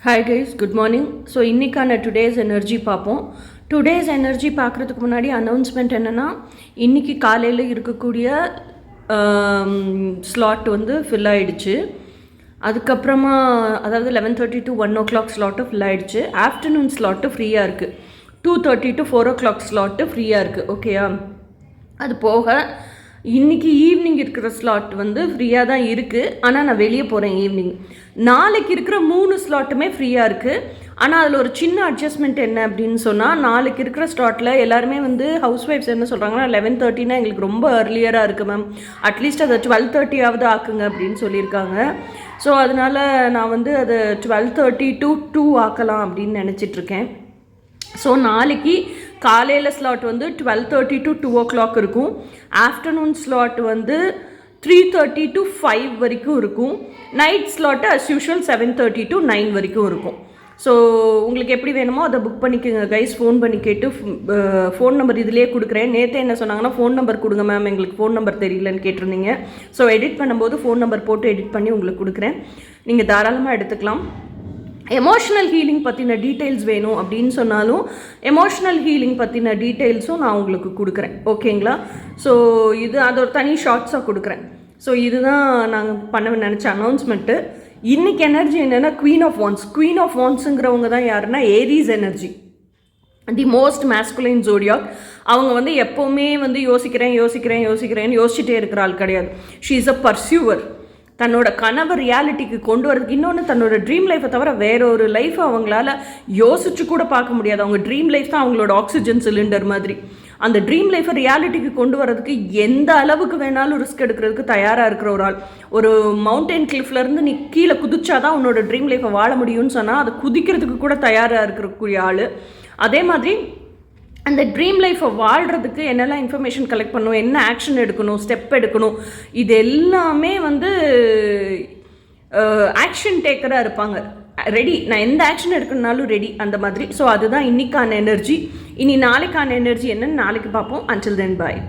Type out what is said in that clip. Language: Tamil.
Hi guys, good morning. So இன்றைக்கான டுடேஸ் எனர்ஜி பார்ப்போம். டுடேஸ் எனர்ஜி பார்க்குறதுக்கு முன்னாடி அனௌன்ஸ்மெண்ட் என்னென்னா, இன்றைக்கி காலையில் இருக்கக்கூடிய ஸ்லாட் வந்து ஃபில் ஆகிடுச்சு. அதுக்கப்புறமா அதாவது 11:30 to 1 o'clock ஸ்லாட்டு ஃபில் ஆகிடுச்சு. ஆஃப்டர்நூன் ஸ்லாட்டு ஃப்ரீயாக இருக்குது. 2:30 to 4 o'clock ஸ்லாட்டு ஃப்ரீயாக இருக்குது. ஓகேயா? அது போக இன்றைக்கி ஈவினிங் இருக்கிற ஸ்லாட் வந்து ஃப்ரீயாக தான் இருக்குது. ஆனால் நான் வெளியே போகிறேன் ஈவினிங். நாளைக்கு இருக்கிற 3 ஸ்லாட்டுமே ஃப்ரீயாக இருக்குது. ஆனால் அதில் ஒரு சின்ன அட்ஜஸ்ட்மெண்ட் என்ன அப்படின்னு சொன்னால், நாளைக்கு இருக்கிற ஸ்லாட்டில் எல்லாருமே வந்து ஹவுஸ் ஒய்ஃப்ஸ் என்ன சொல்கிறாங்கன்னா, 11:30 எங்களுக்கு ரொம்ப அர்லியராக இருக்குது மேம், அட்லீஸ்ட் அதை 12:30 ஆக்குங்க அப்படின்னு சொல்லியிருக்காங்க. ஸோ அதனால் நான் வந்து அதை 12:30 to 2 ஆக்கலாம் அப்படின்னு நினச்சிட்ருக்கேன். ஸோ நாளைக்கு காலையில் ஸ்லாட் வந்து 12:30 to 2 o'clock இருக்கும். ஆஃப்டர்நூன் ஸ்லாட் வந்து 3:30 to 5 வரைக்கும் இருக்கும். Night slot as usual 7:30 to 9 வரைக்கும் இருக்கும். ஸோ உங்களுக்கு எப்படி வேணுமோ அதை புக் பண்ணிக்கோங்க கைஸ். ஃபோன் பண்ணி கேட்டு ஃபோன் நம்பர் இதிலே கொடுக்குறேன். நேற்று என்ன சொன்னாங்கன்னா, ஃபோன் நம்பர் கொடுங்க மேம், எங்களுக்கு ஃபோன் நம்பர் தெரியலன்னு கேட்டிருந்தீங்க. ஸோ எடிட் பண்ணும்போது ஃபோன் நம்பர் போட்டு எடிட் பண்ணி உங்களுக்கு கொடுக்குறேன். நீங்கள் தாராளமாக எடுத்துக்கலாம். எமோஷ்னல் ஹீலிங் பற்றின டீட்டெயில்ஸ் வேணும் அப்படின்னு சொன்னாலும் எமோஷ்னல் ஹீலிங் பற்றின டீட்டெயில்ஸும் நான் உங்களுக்கு கொடுக்குறேன். ஓகேங்களா? ஸோ இது அது ஒரு தனி ஷார்ட்ஸாக கொடுக்குறேன். ஸோ இதுதான் நாங்கள் பண்ண நினச்ச அனௌன்ஸ்மெண்ட்டு. இன்றைக்கி எனர்ஜி என்னென்னா, குவீன் ஆஃப் வான்ஸுங்கிறவங்க தான் யாருன்னா Aries energy, the most masculine zodiac. அவங்க வந்து எப்போவுமே வந்து யோசிக்கிறேன்னு யோசிச்சுட்டே இருக்கிற ஆள் கிடையாது. She is a pursuer. தன்னோட கனவை ரியாலிட்டிக்கு கொண்டு வரதுக்கு, இன்னொன்று தன்னோட ட்ரீம் லைஃப்பை தவிர வேற ஒரு லைஃப்பை அவங்களால யோசிச்சு கூட பார்க்க முடியாது. அவங்க ட்ரீம் லைஃப் தான் அவங்களோட ஆக்சிஜன் சிலிண்டர் மாதிரி. அந்த ட்ரீம் லைஃப்பை ரியாலிட்டிக்கு கொண்டு வரதுக்கு எந்த அளவுக்கு வேணாலும் ரிஸ்க் எடுக்கிறதுக்கு தயாராக இருக்கிற ஒரு ஆள். ஒரு மவுண்டைன் கிளிஃப்லேருந்து நீ கீழே குதிச்சாதான் உன்னோட ட்ரீம் லைஃப்பை வாழ முடியும்னு சொன்னால் அதை குதிக்கிறதுக்கு கூட தயாராக இருக்கக்கூடிய ஆள். அதே மாதிரி அந்த ட்ரீம் லைஃப்பை வாழ்கிறதுக்கு என்னெல்லாம் இன்ஃபர்மேஷன் கலெக்ட் பண்ணணும், என்ன ஆக்ஷன் எடுக்கணும், ஸ்டெப் எடுக்கணும், இது எல்லாமே வந்து ஆக்ஷன் டேக்கராக இருப்பாங்க. ரெடி, நான் எந்த ஆக்ஷன் எடுக்கணுனாலும் ரெடி, அந்த மாதிரி. ஸோ அதுதான் இன்றைக்கான எனர்ஜி. இனி நாளைக்கான எனர்ஜி என்னன்னு நாளைக்கு பார்ப்போம். அன்டில் தென் பாய்.